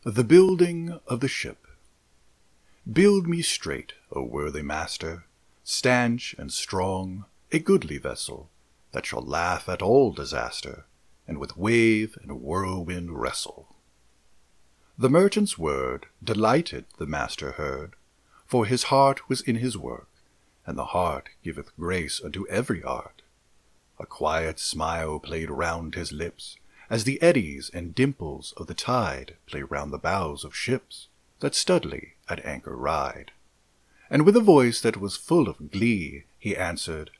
The building of the ship. Build me straight, O worthy master, stanch and strong, a goodly vessel, that shall laugh at all disaster, and with wave and whirlwind wrestle. The merchant's word delighted the master heard, for his heart was in his work, and the heart giveth grace unto every art. A quiet smile played round his lips, as the eddies and dimples of the tide play round the bows of ships that studly at anchor ride. And with a voice that was full of glee, he answered,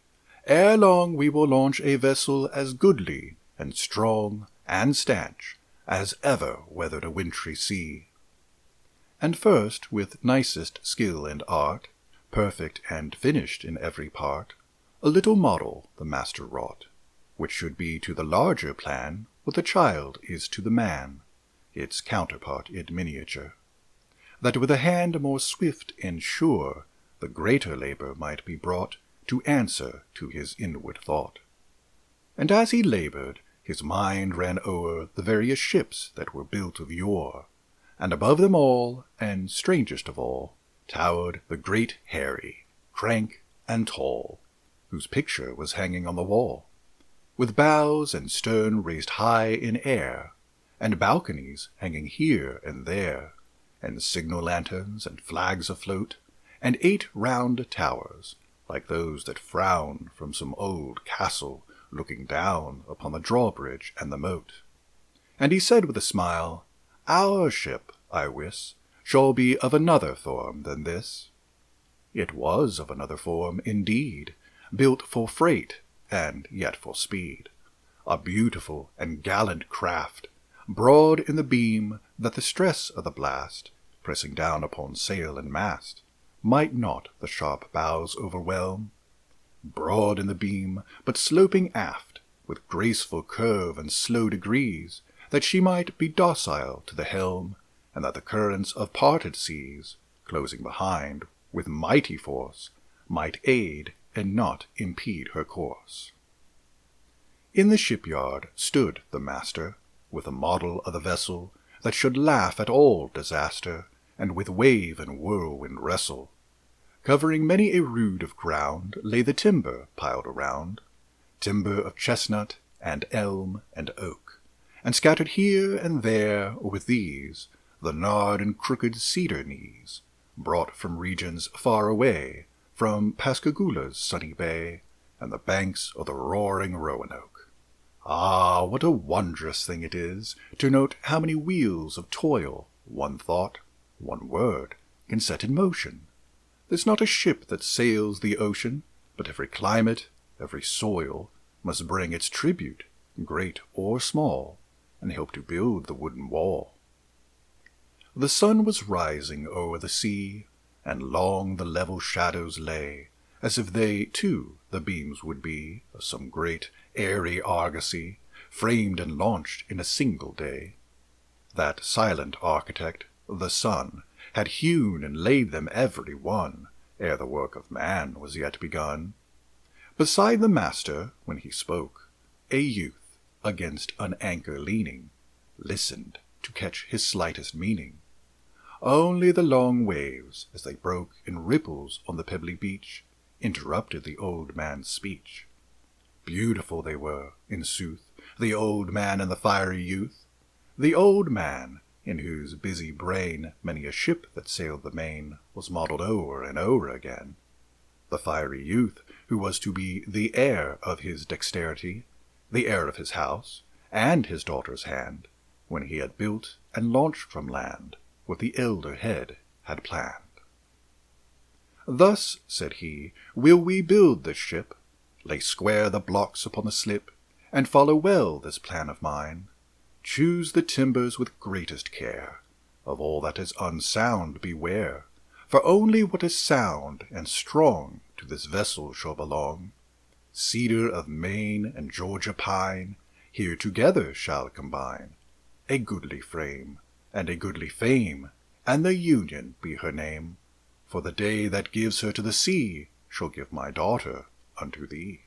Ere long we will launch a vessel as goodly and strong and stanch as ever weathered a wintry sea. And first, with nicest skill and art, perfect and finished in every part, a little model the master wrought, which should be to the larger plan what the child is to the man, its counterpart in miniature, that with a hand more swift and sure the greater labor might be brought to answer to his inward thought. And as he labored, his mind ran o'er the various ships that were built of yore, and above them all, and strangest of all, towered the great Harry, crank and tall, whose picture was hanging on the wall, with bows and stern raised high in air, and balconies hanging here and there, and signal lanterns and flags afloat, and 8 round towers, like those that frown from some old castle, looking down upon the drawbridge and the moat. And he said with a smile, Our ship, I wis, shall be of another form than this. It was of another form, indeed, built for freight, and yet for speed, a beautiful and gallant craft, broad in the beam, that the stress of the blast, pressing down upon sail and mast, might not the sharp bows overwhelm. Broad in the beam, but sloping aft, with graceful curve and slow degrees, that she might be docile to the helm, and that the currents of parted seas, closing behind with mighty force, might aid and not impede her course. In the shipyard stood the master, with a model of the vessel that should laugh at all disaster, and with wave and whirlwind wrestle. Covering many a rood of ground lay the timber piled around, timber of chestnut and elm and oak, and scattered here and there with these the gnarled and crooked cedar knees, brought from regions far away, from Pascagoula's sunny bay, and the banks of the roaring Roanoke. Ah, what a wondrous thing it is to note how many wheels of toil one thought, one word, can set in motion. There's not a ship that sails the ocean, but every climate, every soil, must bring its tribute, great or small, and help to build the wooden wall. The sun was rising o'er the sea, and long the level shadows lay, as if they, too, the beams would be of some great airy argosy, framed and launched in a single day. That silent architect, the sun, had hewn and laid them every one, ere the work of man was yet begun. Beside the master, when he spoke, a youth, against an anchor leaning, listened to catch his slightest meaning. Only the long waves, as they broke in ripples on the pebbly beach, interrupted the old man's speech. Beautiful they were, in sooth, the old man and the fiery youth, the old man, in whose busy brain many a ship that sailed the main was modelled o'er and o'er again, the fiery youth, who was to be the heir of his dexterity, the heir of his house, and his daughter's hand, when he had built and launched from land what the elder head had planned. Thus, said he, will we build this ship, lay square the blocks upon the slip, and follow well this plan of mine. Choose the timbers with greatest care, of all that is unsound beware, for only what is sound and strong to this vessel shall belong. Cedar of Maine and Georgia pine here together shall combine, a goodly frame, and a goodly fame, and the Union be her name, for the day that gives her to the sea shall give my daughter unto thee.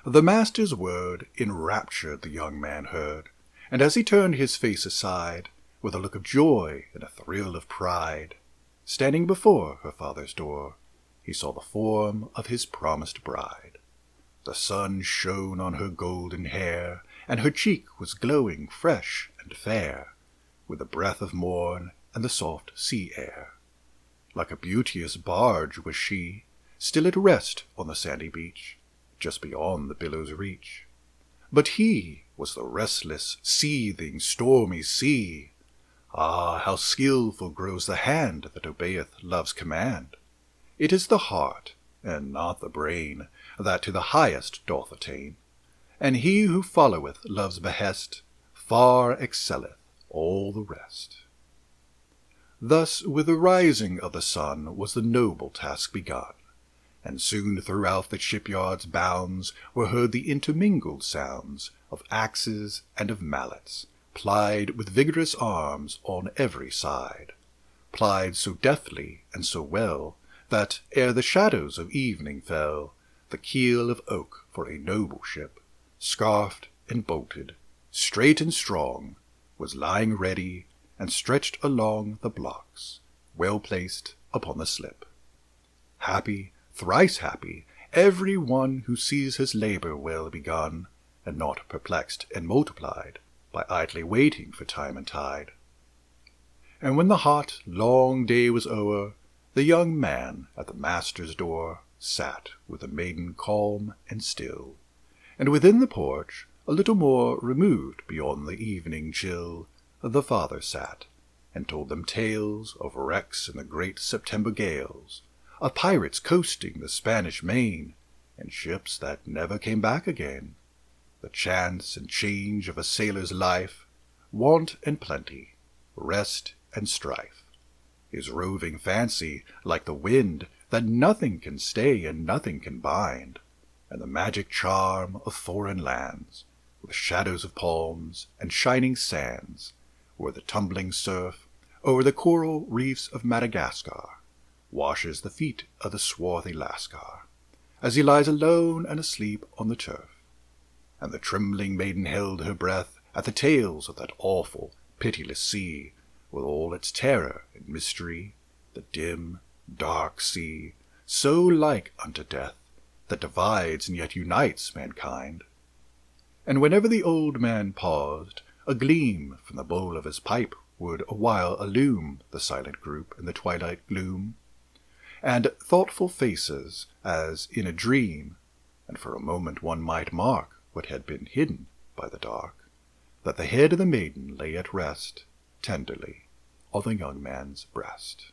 The master's word enraptured the young man heard, and as he turned his face aside, with a look of joy and a thrill of pride. Standing before her father's door, he saw the form of his promised bride. The sun shone on her golden hair, and her cheek was glowing fresh and fair, with the breath of morn and the soft sea air. Like a beauteous barge was she, still at rest on the sandy beach, just beyond the billows' reach. But he was the restless, seething, stormy sea. Ah, how skilful grows the hand that obeyeth love's command! It is the heart, and not the brain, that to the highest doth attain, and he who followeth love's behest far excelleth all the rest. Thus with the rising of the sun was the noble task begun, and soon throughout the shipyard's bounds were heard the intermingled sounds of axes and of mallets, plied with vigorous arms on every side, plied so deftly and so well, that, ere the shadows of evening fell, the keel of oak for a noble ship, scarfed and bolted, straight and strong, was lying ready and stretched along the blocks, well placed upon the slip. Happy, thrice happy, every one who sees his labour well begun, and not perplexed and multiplied by idly waiting for time and tide. And when the hot, long day was o'er, the young man at the master's door sat with the maiden calm and still, and within the porch, a little more removed beyond the evening chill, the father sat, and told them tales of wrecks in the great September gales, of pirates coasting the Spanish main, and ships that never came back again, the chance and change of a sailor's life, want and plenty, rest and strife, his roving fancy like the wind that nothing can stay and nothing can bind, and the magic charm of foreign lands, with shadows of palms and shining sands, where the tumbling surf over the coral reefs of Madagascar washes the feet of the swarthy Lascar, as he lies alone and asleep on the turf. And the trembling maiden held her breath at the tales of that awful, pitiless sea, with all its terror and mystery, the dim, dark sea, so like unto death, that divides and yet unites mankind. And whenever the old man paused, a gleam from the bowl of his pipe would awhile illume the silent group in the twilight gloom, and thoughtful faces, as in a dream, and for a moment one might mark what had been hidden by the dark, that the head of the maiden lay at rest, tenderly, on the young man's breast.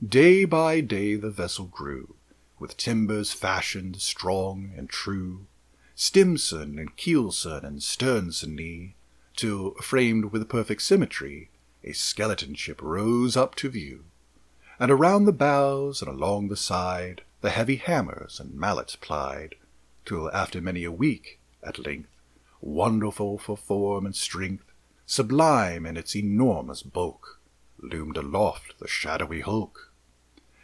Day by day the vessel grew, with timbers fashioned strong and true, stimson and keelson and sternson knee, till, framed with perfect symmetry, a skeleton ship rose up to view, and around the bows and along the side the heavy hammers and mallets plied, till after many a week, at length, wonderful for form and strength, sublime in its enormous bulk, loomed aloft the shadowy hulk,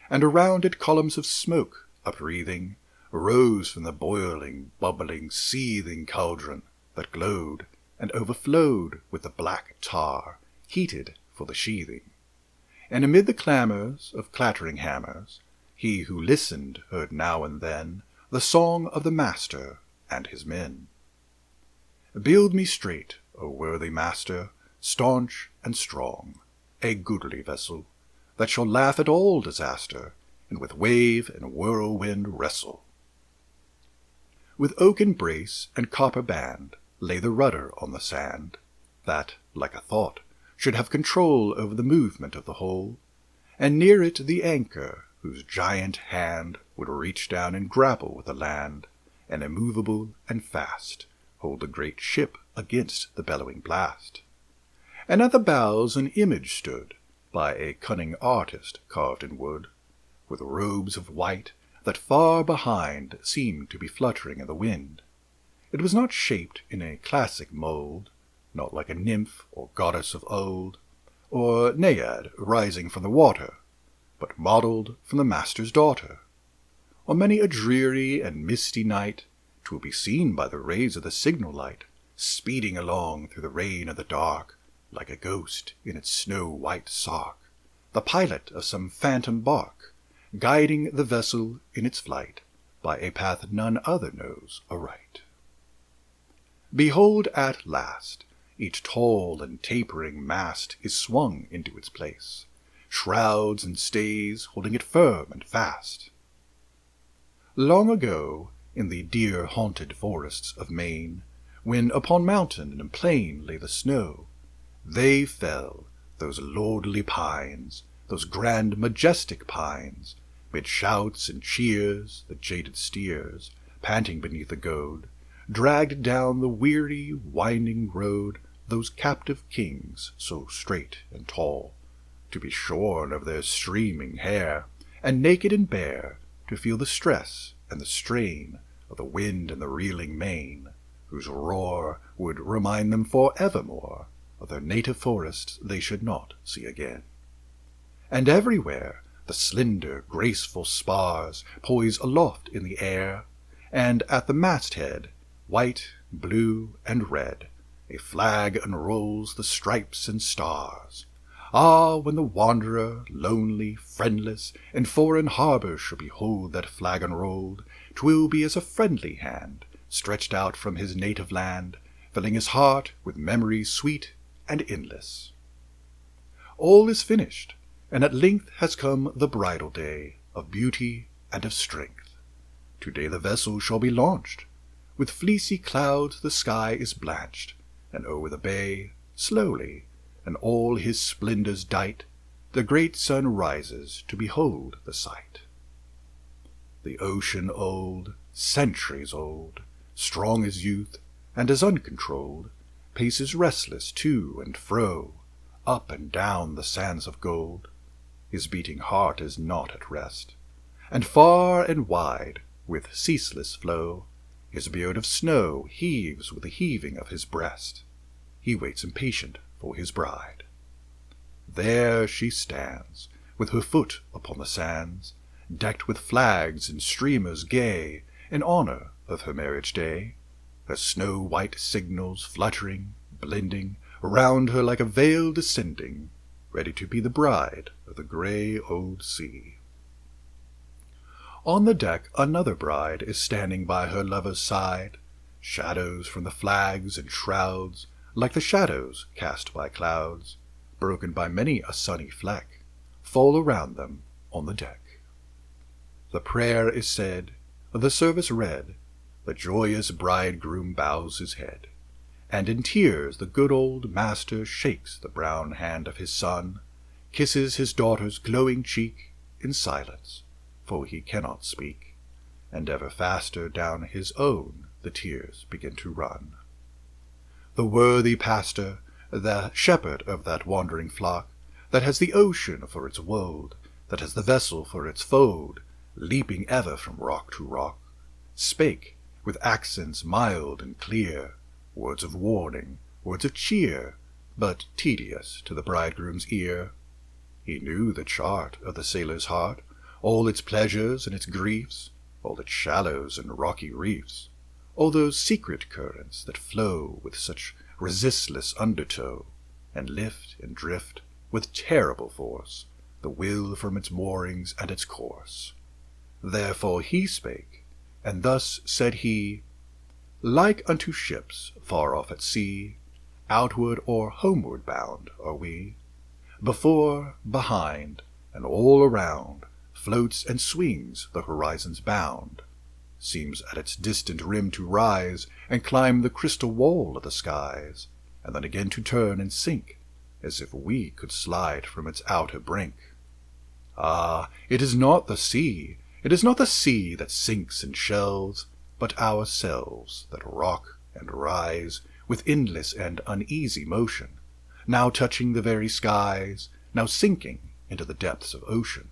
and around it columns of smoke, upwreathing, rose from the boiling, bubbling, seething cauldron that glowed and overflowed with the black tar, heated for the sheathing. And amid the clamours of clattering hammers, he who listened heard now and then the song of the master and his men. Build me straight, O worthy master, staunch and strong, a goodly vessel, that shall laugh at all disaster, and with wave and whirlwind wrestle. With oaken brace and copper band lay the rudder on the sand, that, like a thought, should have control over the movement of the whole, and near it the anchor, whose giant hand would reach down and grapple with the land, and immovable and fast hold the great ship against the bellowing blast. And at the bows an image stood, by a cunning artist carved in wood, with robes of white that far behind seemed to be fluttering in the wind. It was not shaped in a classic mould, not like a nymph or goddess of old, or naiad rising from the water, but modelled from the master's daughter. On many a dreary and misty night 'twill be seen by the rays of the signal light, speeding along through the rain of the dark, like a ghost in its snow-white sark, the pilot of some phantom bark, guiding the vessel in its flight by a path none other knows aright. Behold, at last, each tall and tapering mast is swung into its place, shrouds and stays holding it firm and fast. Long ago, in the deer-haunted forests of Maine, when upon mountain and plain lay the snow, they fell, those lordly pines, those grand majestic pines, mid shouts and cheers, the jaded steers, panting beneath the goad, dragged down the weary, winding road those captive kings so straight and tall, to be shorn of their streaming hair, and naked and bare, to feel the stress and the strain of the wind and the reeling main, whose roar would remind them for evermore of their native forests they should not see again. And everywhere the slender, graceful spars poise aloft in the air, and at the masthead, white, blue, and red, a flag unrolls the stripes and stars. Ah, when the wanderer, lonely, friendless, in foreign harbour shall behold that flag unrolled, 'twill be as a friendly hand stretched out from his native land, filling his heart with memories sweet and endless. All is finished, and at length has come the bridal day of beauty and of strength. Today the vessel shall be launched. With fleecy clouds the sky is blanched, and over the bay, slowly, and all his splendours dight, the great sun rises to behold the sight. The ocean old, centuries old, strong as youth, and as uncontrolled, paces restless to and fro, up and down the sands of gold. His beating heart is not at rest, and far and wide, with ceaseless flow, his beard of snow heaves with the heaving of his breast. He waits impatient for his bride. There she stands, with her foot upon the sands, decked with flags and streamers gay, in honour of her marriage day, her snow-white signals fluttering, blending, round her like a veil descending, ready to be the bride of the grey old sea. On the deck another bride is standing by her lover's side. Shadows from the flags and shrouds, like the shadows cast by clouds, broken by many a sunny fleck, fall around them on the deck. The prayer is said, the service read, the joyous bridegroom bows his head, and in tears the good old master shakes the brown hand of his son, kisses his daughter's glowing cheek in silence, for he cannot speak, and ever faster down his own the tears begin to run. The worthy pastor, the shepherd of that wandering flock, that has the ocean for its wold, that has the vessel for its fold, leaping ever from rock to rock, spake, with accents mild and clear, words of warning, words of cheer, but tedious to the bridegroom's ear. He knew the chart of the sailor's heart, all its pleasures and its griefs, all its shallows and rocky reefs, all those secret currents that flow with such resistless undertow, and lift and drift with terrible force the will from its moorings and its course. Therefore he spake, and thus said he, Like unto ships far off at sea, outward or homeward bound are we. Before, behind, and all around, floats and swings the horizon's bound, seems at its distant rim to rise and climb the crystal wall of the skies, and then again to turn and sink, as if we could slide from its outer brink. Ah, it is not the sea, it is not the sea that sinks and shelves, but ourselves that rock and rise with endless and uneasy motion, now touching the very skies, now sinking into the depths of ocean.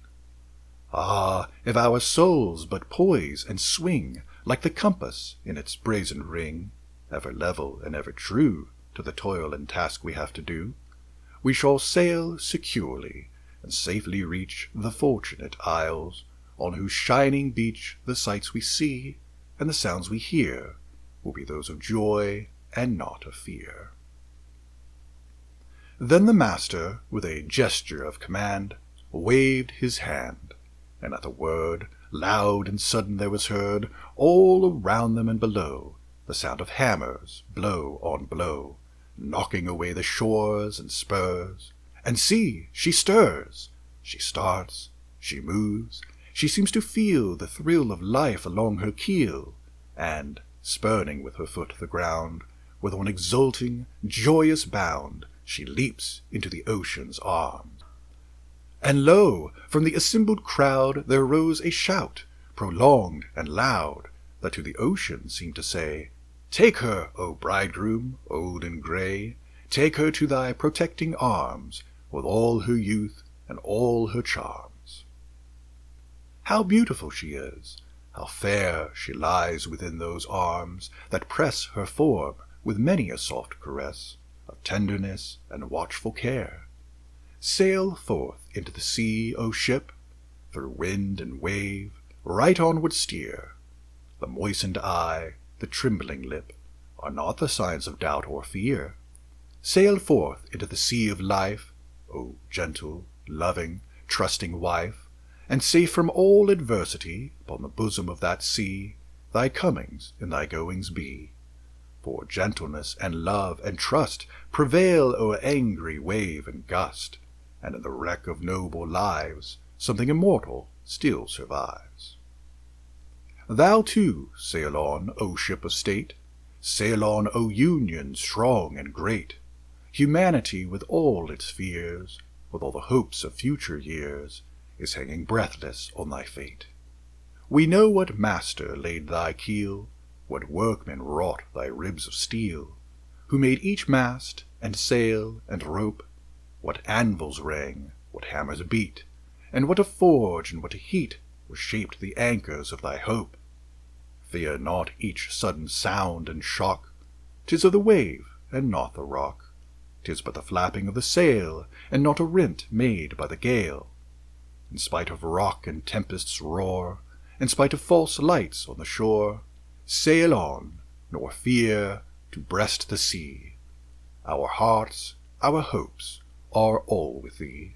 Ah, if our souls but poise and swing like the compass in its brazen ring, ever level and ever true to the toil and task we have to do, we shall sail securely and safely reach the fortunate isles, on whose shining beach the sights we see and the sounds we hear will be those of joy and not of fear. Then the master, with a gesture of command, waved his hand, and at the word, loud and sudden there was heard, all around them and below, the sound of hammers, blow on blow, knocking away the shores and spurs. And see, she stirs, she starts, she moves, she seems to feel the thrill of life along her keel, and, spurning with her foot the ground, with one exulting, joyous bound, she leaps into the ocean's arms. And lo, from the assembled crowd there rose a shout, prolonged and loud, that to the ocean seemed to say, "Take her, O bridegroom, old and grey, take her to thy protecting arms, with all her youth and all her charms." How beautiful she is! How fair she lies within those arms that press her form with many a soft caress of tenderness and watchful care. Sail forth into the sea, O ship, through wind and wave, right onward steer. The moistened eye, the trembling lip, are not the signs of doubt or fear. Sail forth into the sea of life, O gentle, loving, trusting wife, and safe from all adversity, upon the bosom of that sea, thy comings and thy goings be. For gentleness and love and trust prevail o'er angry wave and gust, and in the wreck of noble lives something immortal still survives. Thou too sail on, O ship of state, sail on, O Union strong and great. Humanity with all its fears, with all the hopes of future years, is hanging breathless on thy fate. We know what master laid thy keel, what workmen wrought thy ribs of steel, who made each mast, and sail, and rope, what anvils rang, what hammers beat, and what a forge and what a heat were shaped the anchors of thy hope. Fear not each sudden sound and shock, 'tis of the wave, and not the rock. 'Tis but the flapping of the sail, and not a rent made by the gale. In spite of rock and tempest's roar, in spite of false lights on the shore, sail on, nor fear to breast the sea. Our hearts, our hopes, are all with thee.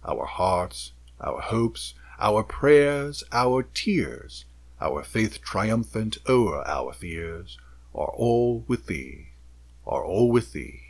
Our hearts, our hopes, our prayers, our tears, our faith triumphant o'er our fears, are all with thee, are all with thee.